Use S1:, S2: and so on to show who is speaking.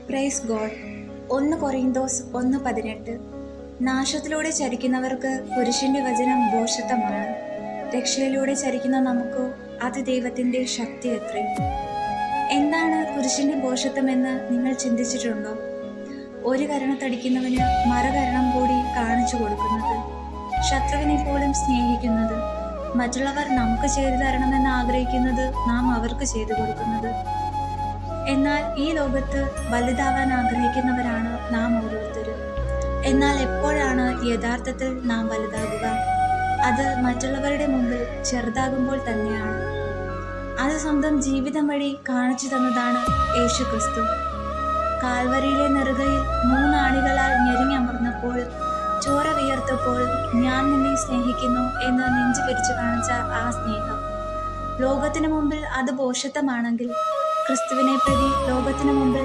S1: Praise God. 1 കൊറിന്തോസ് 1:18. നാശത്തിലൂടെ ചരിക്കുന്നവർക്ക് കുരിശിന്റെ വചനം ഭോഷത്വമാണ്, രക്ഷയിലൂടെ ചരിക്കുന്ന നമുക്കോ അത് ദൈവത്തിന്റെ ശക്തി അത്രേ. എന്താണ് കുരിശിന്റെ ഭോഷത്വമെന്ന് നിങ്ങൾ ചിന്തിച്ചിട്ടുണ്ടോ? ഒരു കരണത്തടിക്കുന്നവന് മറുകരണം കൂടി കാണിച്ചു കൊടുക്കുന്നത്, ശത്രുവിനെ പോലും സ്നേഹിക്കുന്നത്, മറ്റുള്ളവർ നമുക്ക് ചെയ്തു തരണമെന്ന് ആഗ്രഹിക്കുന്നത് നാം അവർക്ക് ചെയ്തു കൊടുക്കുന്നത്. എന്നാൽ ഈ ലോകത്ത് വലുതാവാൻ ആഗ്രഹിക്കുന്നവരാണ് നാം ഓരോരുത്തരും. എന്നാൽ എപ്പോഴാണ് യഥാർത്ഥത്തിൽ നാം വലുതാകുക? അത് മറ്റുള്ളവരുടെ മുമ്പിൽ ചെറുതാകുമ്പോൾ തന്നെയാണ്. അത് സ്വന്തം ജീവിതം വഴി കാണിച്ചു തന്നതാണ് യേശു ക്രിസ്തു. കാൽവരിയിലെ നെറുകയിൽ 3 ആണികളാൽ ഞെരിഞ്ഞമർന്നപ്പോൾ, ചോര വിയർത്തപ്പോൾ ഞാൻ നിന്നെ സ്നേഹിക്കുന്നു എന്ന് നെഞ്ചു പിരിച്ചു കാണിച്ച ആ സ്നേഹം ലോകത്തിനു മുമ്പിൽ അത് ഭോഷത്വമാണെങ്കിൽ, ക്രിസ്തുവിനെ പ്രതി ലോകത്തിനു മുമ്പിൽ